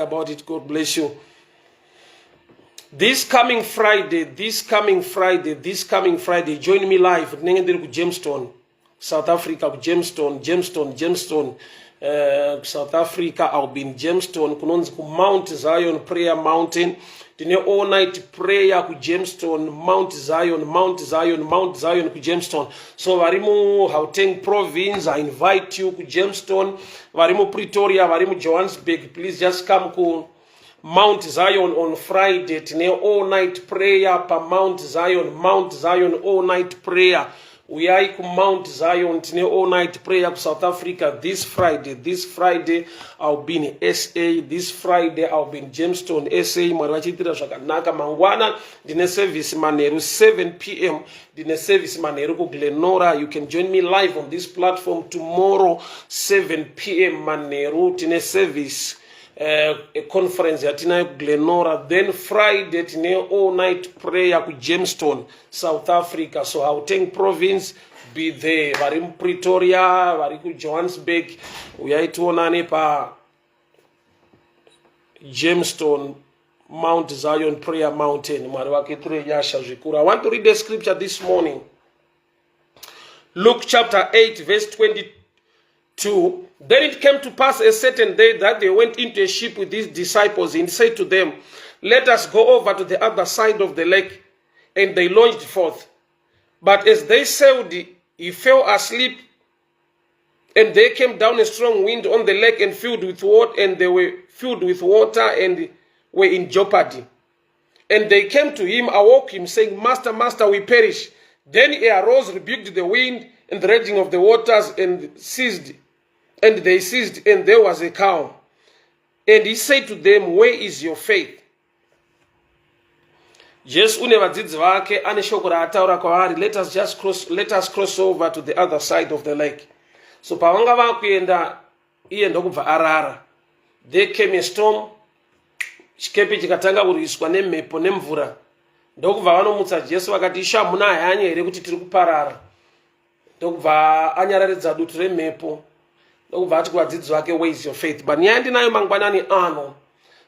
about it. God bless you. This coming Friday, join me live at Jamestown, South Africa, Jamestown, South Africa. I'll be in Jamestown, Mount Zion Prayer Mountain. All night prayer ku Jamestown, Mount Zion ku Jamestown. So varimu Gauteng province, I invite you ku Jamestown. Varimu Pretoria, varimu Johannesburg, please just come ku Mount Zion on Friday. All night prayer pa Mount Zion, all night prayer. We are ku Mount Zion, all night prayer to South Africa this Friday. I'll be in SA. This Friday I'll be in Jamestown, SA. Marwachitira shakanaka mangwana. Dine service maneru 7 p.m. Dine service maneru ku Glenora. You can join me live on this platform tomorrow 7 p.m. maneru. Dine service a conference at Glenora. Then Friday all night prayer ku Jamestown, South Africa. So Gauteng province be there. Varim Pretoria, variku Johannesburg. We are to pa Jamestown, Mount Zion Prayer Mountain. I want to read the scripture this morning. Luke chapter 8 verse 22. Then it came to pass a certain day that they went into a ship with his disciples, and said to them, "Let us go over to the other side of the lake." And they launched forth. But as they sailed, he fell asleep, and there came down a strong wind on the lake, and they were filled with water and were in jeopardy. And they came to him, awoke him, saying, "Master, Master, we perish." Then he arose, rebuked the wind and the raging of the waters, and they ceased, and there was a calm. And he said to them, "Where is your faith?" Jesu unevadzidzi vake ane shoko raataura kwavari, let us cross over to the other side of the lake. So pavanga vakuenda iye ndokubva arara. There came a storm, chikepe chikatanga kuriswa nemhepo nemvura. Ndokubva vanomutsa Jesu vakati, "Isha, muna hanya here kuti tiri kuparara?" Ndokubva anyararidza dutu remhepo. Ndokubva ati kuvadzidzi vake, "Where is your faith?" But nyaya ndinayo mangwanani ano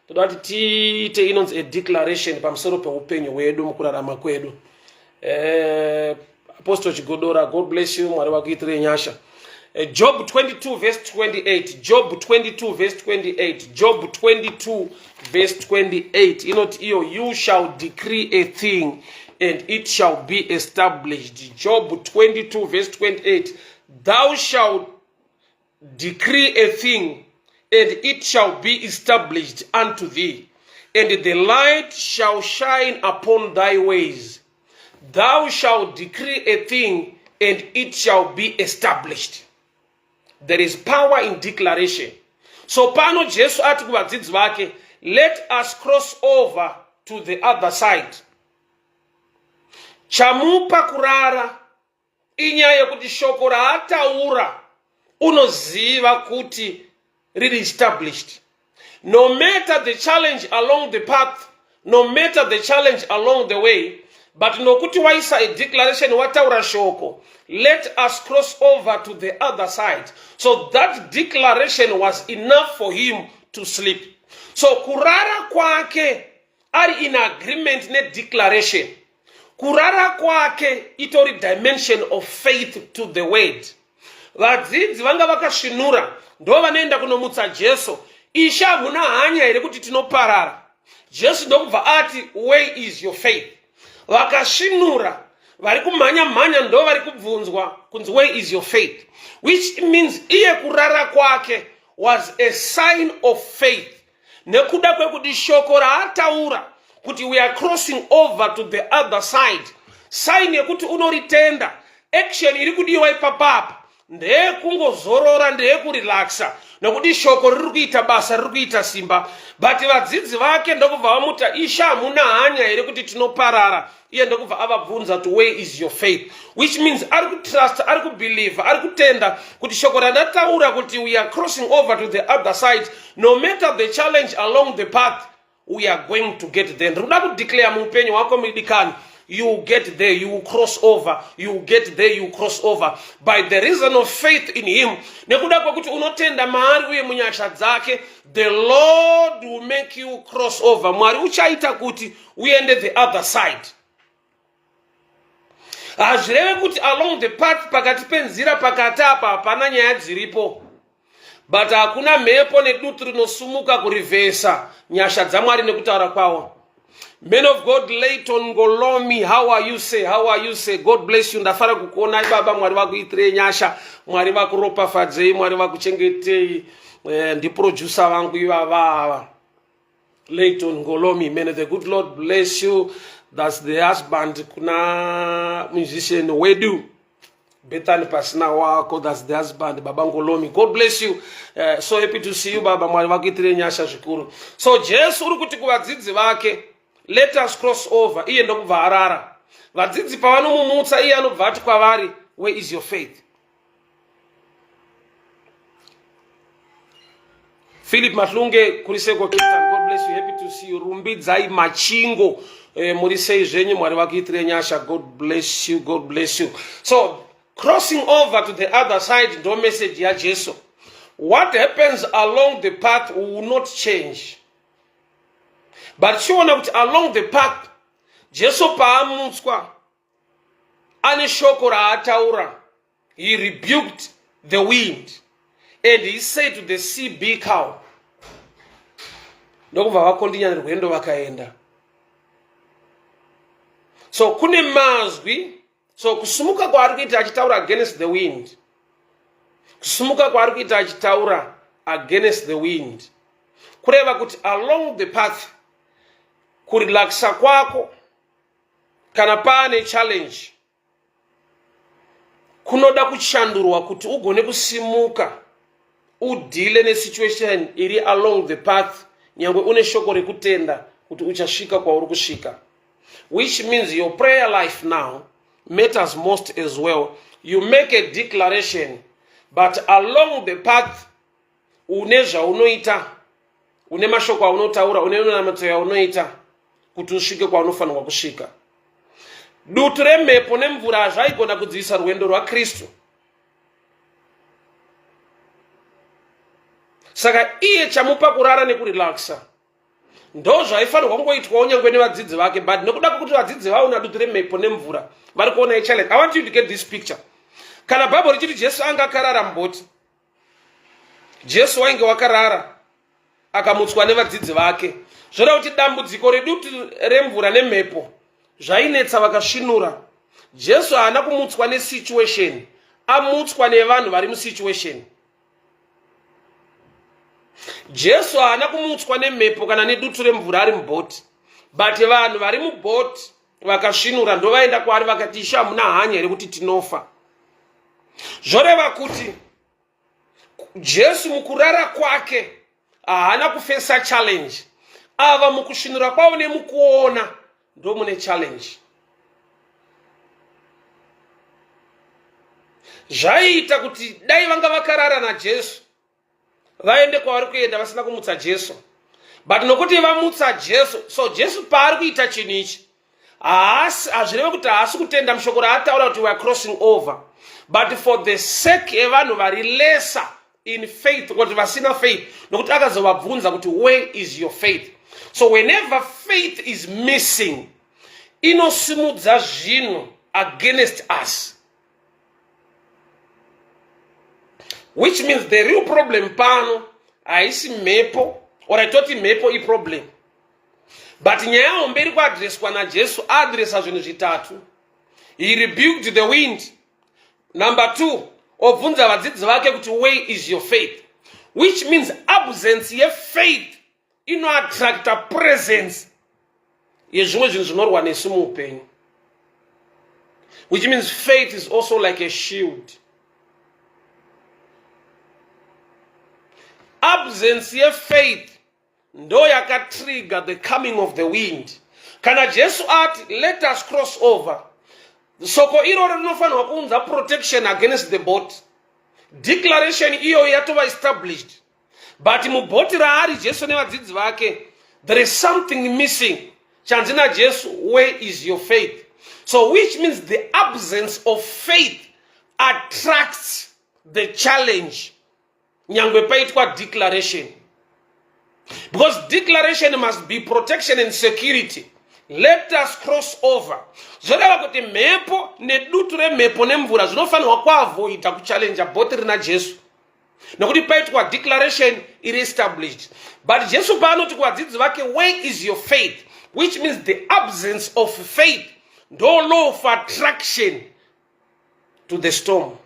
toda kuti tiite inonzi a declaration pamusoro peupenyu hwedu mukurarama kwedu. Apostle Chigodora, God bless you, Mwari wakuitire nyasha. Job 22 verse 28. Job 22 verse 28. Job 22 verse 28. You shall decree a thing and it shall be established. Job 22 verse 28. Thou shalt decree a thing and it shall be established unto thee, and the light shall shine upon thy ways. Thou shalt decree a thing and it shall be established. There is power in declaration. So pano Jesu ati kuvadzidzi vake, let us cross over to the other side. Chamupa kurara inyaya yekuti shoko raataura unoziva kuti really established. No matter the challenge along the path, no matter the challenge along the way, but no kuti waisa a declaration wataura shoko, let us cross over to the other side. So that declaration was enough for him to sleep. So kurara kwake ari in agreement ne declaration. Kurara kwake itori dimension of faith to the word. Vadzidzi vanga vakashinura ndo vanoenda kunomutsa Jesu, "Isha, muna hanya here kuti tinoparara?" Jesu ndokubva ati, "Where is your faith?" Vakashinura, vari kumhanya ndo vari kubvunzwa kunzi, "Where is your faith?" Which means iye kurara kwake was a sign of faith. Nekuda kwekuti shoko raataura kuti we are crossing over to the other side, sign yekuti unoritenda, action iri kudiwa ipapapa ndeye kungozorora, ndeye kurelaxa, nokuti shoko riri kuita basa, riri kuita simba. But vadzidzi vake ndokubva vamuta, "Isha, muna hanya here kuti tinoparara?" Iye ndokubva avabvunza to where is your faith, which means ari kutrust, ari kubelieve, ari kutenda kuti shoko randataura kuti we are crossing over to the other side, no matter the challenge along the path, we are going to get there. Ndikuda kudeclare muupenyu wako midikani, you get there, you cross over, you get there, you cross over by the reason of faith in him. Nekuda kwakuti unotenda maari uye munyasha dzake, the Lord will make you cross over. Mwari uchaita kuti uende the other side. Hazvireve kuti along the path pakati penzira pakati apa hapana nyaya dziripo. But hakuna mhepo nedutu rinosumuka kurivhesa nyasha dzamwari nekutaura kwawo. Men of God, Leighton Ngolomi, how are you say? How are you say? God bless you. Ndafara kukuona baba, mwari vakuitire nyasha, mwari vakuropafadzei, mwari vakuchengetei, ndi producer vangu ivava. Leighton Ngolomi, may the good Lord bless you. That's the husband kuna musician Wedu. Bethany Pasina wako, that's the husband, Baba Ngolomi. God bless you. So happy to see you, Baba, mwari vakuitire nyasha zvikuru. So Jesu uri kuti kuvadzidzi vake, let us cross over. Iye ndokubva arara. Vadzidzi pavanomumutsa iye anobva ati kwavari, where is your faith? Philip Matlunge kuriseko Kitan, God bless you, happy to see you. Rumbidzai Machingo murisei zvenyu mwari vakuitire nyasha. God bless you, God bless you. So crossing over to the other side, ndo message ya Jesu. What happens along the path will not change. But chiona kuti along the path, Jesu paamutswa ane shoko raataura. He rebuked the wind and he said to the sea, be calm. Ndokubva vakondinya nerwendo vakaenda. So kune mazwi, so kusumuka kwaari kuita achitaura against the wind. Kusumuka kwaari kuita achitaura against the wind. Kureva kuti along the path, kurelaxa kwako kana pane challenge kunoda kuchandurwa kuti ugone kusimuka udile ne situation iri along the path nyangwe une shoko rekutenda kuti uchasvika kwauri kusvika, which means your prayer life now matters most as well. You make a declaration, but along the path une zvaunoita, une mashoko aunotaura, une namato yaunoita kuti usvike kwaunofanirwa kusvika. Dutu remhepo nemvura zvaigona kudzivisa rwendo rwaKristu. Saka iye chamupa kurara nekurelaxa ndo zvaifanirwa kungoitwawo nyangwe nevadzidzi vake, but nekuda kwekuti vadzidzi vaona dutu remhepo nemvura vari kuona ichallenge. I want you to get this picture. Kana Bhaibheri richiti Jesu anga akarara mubhoti, Jesu wainge wakarara akamutswa nevadzidzi vake, zvoda kuti dambudziko redutu remvura nemhepo zvainetsa vakasvinura. Jesu haana kumutswa nesituation, amutswa nevanhu vari musituation. Jesu haana kumutswa nemhepo kana nedutu remvura ari mubhoti, but vanhu vari mubhoti vakasvinura ndo vaenda kwaari vakati, Ishe hamuna hanya here kuti tinofa. Zvoreva kuti Jesu mukurara kwake haana kufesa challenge. Ava mukusvinura kwavo nemukuona ndo mune challenge. Zvaita kuti dai vanga vakarara naJesu vaende kwavari kuenda vasina kumutsa Jesu, but nokuti vamutsa Jesu, so Jesu paari kuita chinhu ichi hazvireve kuti haasi kutenda mushoko raataura kuti we are crossing over, but for the sake yevanhu vari lesa in faith, kuti vasina faith, nokuti akazovabvunza kuti where is your faith? So whenever faith is missing, inosimudza zvinhu against us, which means the real problem pano haisi mhepo, or I thought mhepo I problem, but nyaya homberi kuadreswa naJesu adresa zvinhu zvitatu. He rebuked the wind. Number 2, obvunza vadzidzi vake kuti where is your faith, which means absence yefaith inoattracta presence yezvimwe zvinhu zvinorwa nesu muupenyu, which means faith is also like a shield. Absence yefaith ndo yakatrigger the coming of the wind. Kana Jesu ati let us cross over, soko iroro rinofanirwa kuunza protection against the boat. Declaration iyo yatova established, but mubhoti raari Jesu nevadzidzi vake there is something missing. Chanzi naJesu, where is your faith? So which means the absence of faith attracts the challenge nyangwe paitwa declaration. Because declaration must be protection and security. Let us cross over. Zvoreva kuti mhepo nedutu remhepo nemvura zvinofanirwa kuavoida kuchallenge bhoti rina Jesu. Nokuti paitwa declaration iri established. But Jesu paanoti kuvadzidzi vake, where is your faith? Which means the absence of faith. No law of attraction to the storm.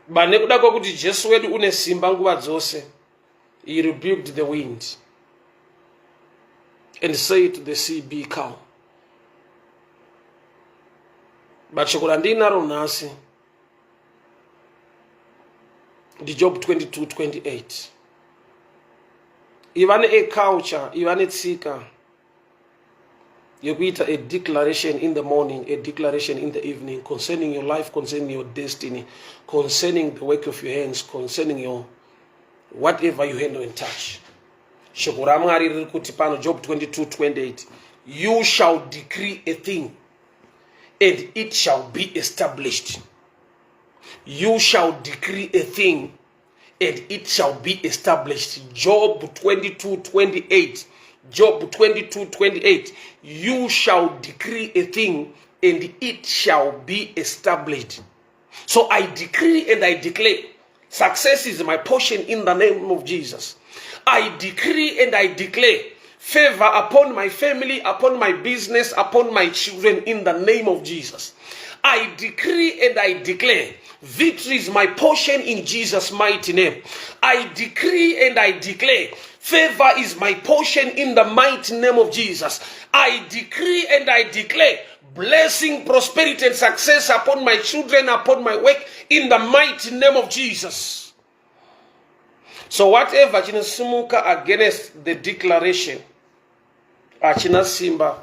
But nekuda kwokuti Jesu wedu une simba nguva dzose, he rebuked the wind and said to the sea, be calm. But shoko randinaro nhasi Job 22:28. Iva neculture, iva netsika yekuita a declaration in the morning, a declaration in the evening concerning your life, concerning your destiny, concerning the work of your hands, concerning your whatever you handle and touch. Shoko raMwari riri kuti pano Job 22:28. You shall decree a thing and it shall be established. You shall decree a thing and it shall be established. Job 22:28. Job 22:28. You shall decree a thing and it shall be established. So I decree and I declare, success is my portion in the name of Jesus. I decree and I declare favor upon my family, upon my business, upon my children in the name of Jesus. I decree and I declare victory is my portion in Jesus' mighty name. I decree and I declare favor is my portion in the mighty name of Jesus. I decree and I declare blessing, prosperity, and success upon my children, upon my work in the mighty name of Jesus. So whatever chinasimuka against the declaration, achina simba.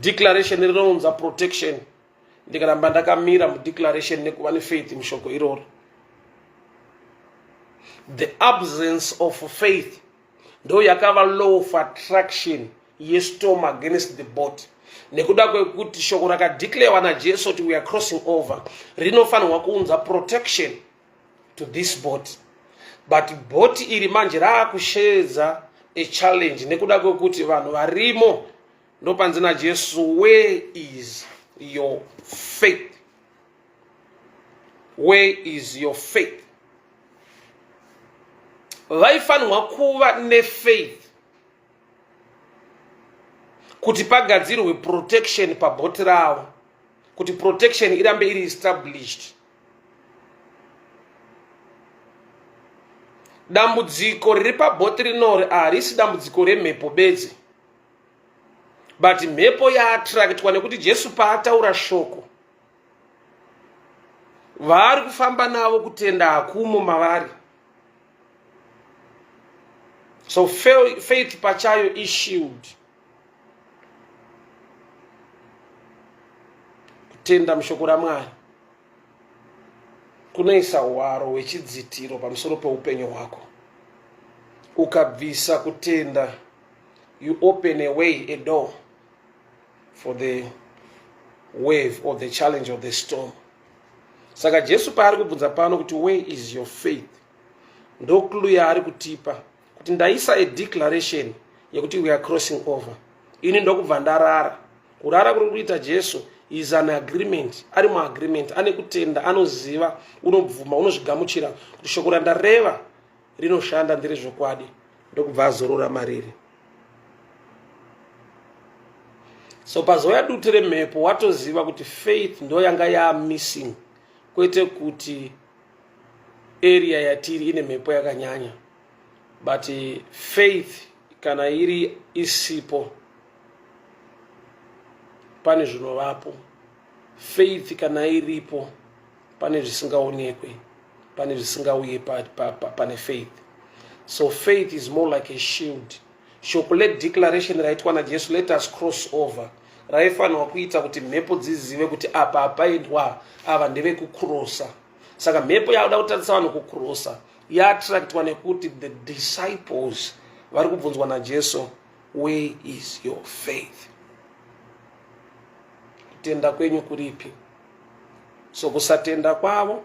Declaration rinounza protection. Ndikaramba ndakamira mu declaration nekuva nefaith mushoko iroro. The absence of faith ndo yakava law of attraction yestorm against the boat. Nekuda kwekuti shoko rakadeclarewa naJesu kuti we are crossing over, rinofanirwa kuunza protection to this boat. But boat iri manje raakushedza a challenge nekuda kwekuti vanhu varimo ndopanzi naJesu, where is your faith? Where is your faith? Vaifanirwa kuva nefaith kuti pagadzirwe protection pabhoti ravo, kuti protection irambe iri established. Dambudziko riri pabhoti rinori harisi dambudziko remhepo bedzi, but mhepo yaattractwa nekuti Jesu paataura shoko, vari kufamba navo kutenda hakumo mavari. So faith pachayo is shield. Kutenda mushoko raMwari kunoisa hwaro hwechidzitiro pamusoro peupenyu hwako. Ukabvisa kutenda, you open a way, a door for the wave or the challenge of the storm. Saka Jesu paari kubvunza pano kuti where is your faith, ndo clue yaari kutipa kuti ndaisa a declaration yekuti we are crossing over. Ini ndokubva ndarara. Kurara kuri kuita Jesu is an agreement. Ari mu agreement, ane kutenda, anoziva, unobvuma, unozvigamuchira kuti shoko randareva rinoshanda ndiri zvokwadi, ndokubva azorora mariri. So pazoya dutu remhepo watoziva kuti faith ndo yanga ya missing, kwete kuti area yatiri ine mhepo yakanyanya. But faith kana iri isipo pane zvinovapo. Faith kana iripo pane zvisingaonekwe, pane zvisingauye pane faith. So faith is more like a shield. Shoko declaration raitwa naJesu, let us cross over, raifanirwa kuita kuti mhepo dzizive kuti apa apaendwa, ava ndeve kucrossa. Saka mhepo yakuda kutadzisa vanhu kucrossa yaattractwa nekuti the disciples vari kubvunzwa naJesu, where is your faith? Kutenda kwenyu kuripi? So kusatenda kwavo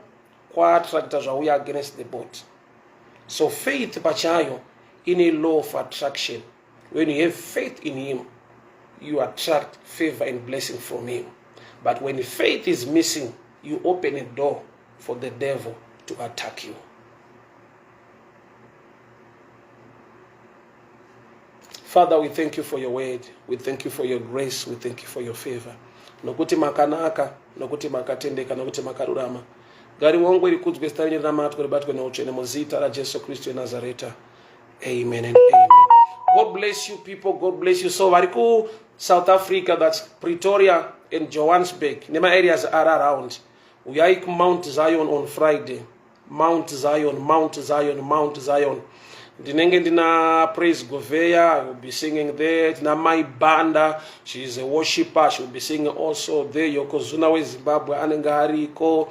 kwa-attracta zvauya against the boat. So faith pachayo in a law of attraction. When you have faith in him, you attract favor and blessing from him. But when faith is missing, you open a door for the devil to attack you. Father, we thank you for your word. We thank you for your grace. We thank you for your favor. Nokuti makanaka, nokuti makatendeka, nokuti makarurama. Gari wangu ilikudzwe stari nyina matko libatwe na uchene muzita la Jesu Kristo Nazareta. Amen and amen. God bless you people. God bless you. So variku South Africa, that's Pretoria and Johannesburg. Nema areas are around. We are Mount Zion on Friday. Mount Zion, Mount Zion, Mount Zion. Dinenge dina praise Govea, I will be singing there. Dina my banda, she is a worshipper, she will be singing also there. Yokozuna we Zimbabwe, Anengariko.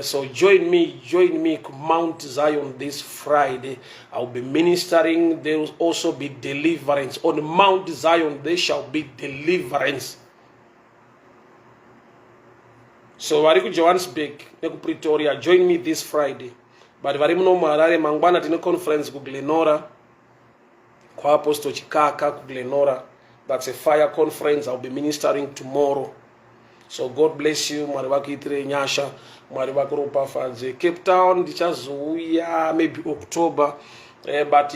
So join me Mount Zion this Friday. I will be ministering. There will also be deliverance. On Mount Zion there shall be deliverance. So variku Johannesburg, neku Pretoria, join me this Friday. But vari muno Harare mangwana tine conference ku Glenora kwa Apostle Chikaka ku Glenora. That's a fire conference. I'll be ministering tomorrow. So God bless you. Mwari wakuitire nyasha, mwari wakuropa fanze. Cape Town ndichazuya maybe October. But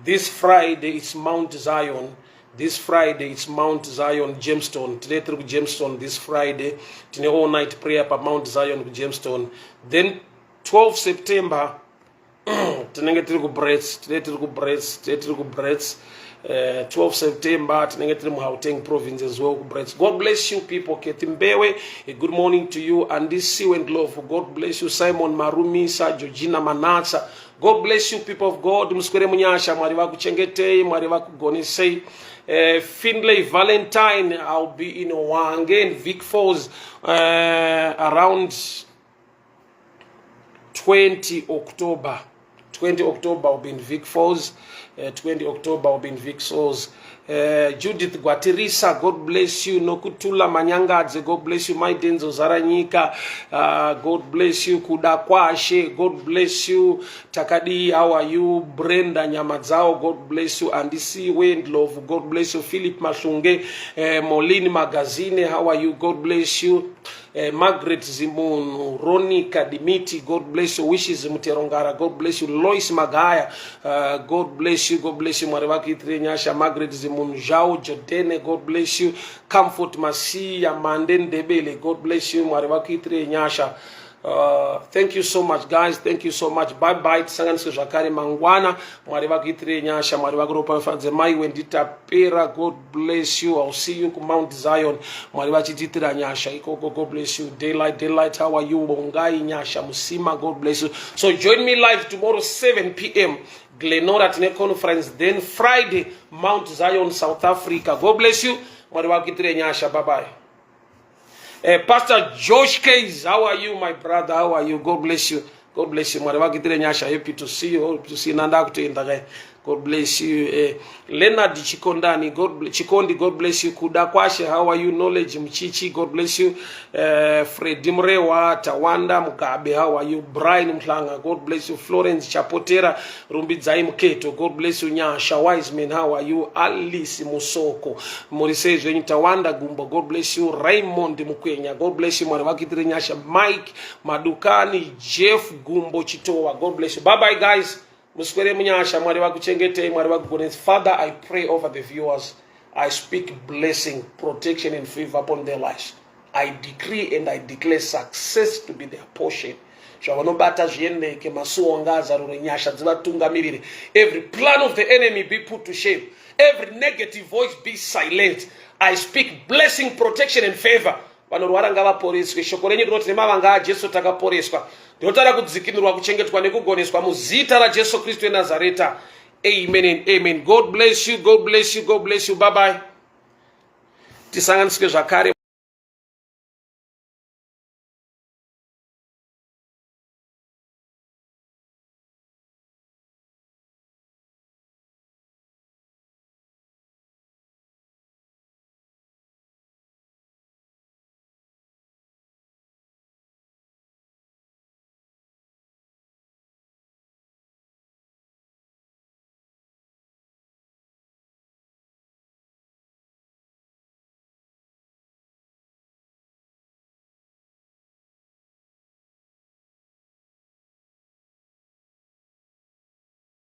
this Friday it's Mount Zion. This Friday it's Mount Zion Gemstone. Today through Gemstone this Friday. Tine all night prayer pa Mount Zion Gemstone. Then 12 September, tinenge tiri ku Brits, today tiri ku Brits, 12 September, tinenge tiri mu Gauteng province as well ku Brits. God bless you people. Ketimbewe, a good morning to you. And this see and love. God bless you. Simon Marumisa, Georgina Manatsa. God bless you people of God. Muskwere munyasha, mwari wakuchengetei, mwari wakugonesei. Finlay Valentine, I'll be in Wange and Vic Falls around 20 October. 20 October I'll be in Vic Falls. 20 October I'll be in Vic Falls. Judith Gwatirisa, God bless you. Nokutula Manyangadze, God bless you. My Denzo Zaranyika, God bless you. Kudakwashe, God bless you. Takadi, how are you? Brenda Nyamadzao, God bless you. Andisi Wendlove, God bless you. Philip Mashunge, Molini Magazine, how are you? God bless you. Margaret Zimun, Ronnie Kadimiti, God bless you. Wishes Muterongara, God bless you. Lois Magaya, God bless you. God bless you. Marewaki Trenyasha, Margaret Zimun, Jao Jodene, God bless you. Comfort Masia, Manden Debele, God bless you. Marewaki Trenyasha. Thank you so much, guys. Thank you so much. Bye bye. Tsanganise Jakari Mangwana. Mwariwa Kitri Nyasha. Mwariwa Grupa Fanzemai Wendita Pera. God bless you. I'll see you on Mount Zion. Mwariwa Chititra Nyasha. Ikoko, God bless you. Daylight, how are you? Bongai Nyasha. Musima, God bless you. So join me live tomorrow 7 p.m. Glenora Tine Conference. Then Friday, Mount Zion, South Africa. God bless you. Mwariwa Kitri Nyasha. Bye bye. Pastor Josh Case, how are you, my brother? How are you? God bless you. God bless you. Happy to see you. Happy to see you. God bless you. Leonard Chikondani, Chikondi, God bless you. Kudakwashe, how are you? Knowledge Mchichi, God bless you. Fred Dimrewa, Tawanda Mugabe, how are you? Brian Mklanga, God bless you. Florence Chapotera, Rumbidzaim Keto, God bless you. Nyasha Wiseman, how are you? Alice Musoko, Morise Zweni Tawanda Gumbo, God bless you. Raymond Mukwenya, God bless you. Mwanawakitire Nyasha, Mike Madukani, Jeff Gumbo Chitowa, God bless you. Bye bye, guys. Father, I pray over the viewers. I speak blessing, protection, and favor upon their lives. I decree and I declare success to be their portion. Every plan of the enemy be put to shame. Every negative voice be silent. I speak blessing, protection, and favor. Ndotara kudzikinirwa kuchengetwa nekugoneswa muzita ra Jesu Kristo Nazareta. Amen and amen. God bless you. God bless you. God bless you. Bye bye. Tisanganisike zvakare.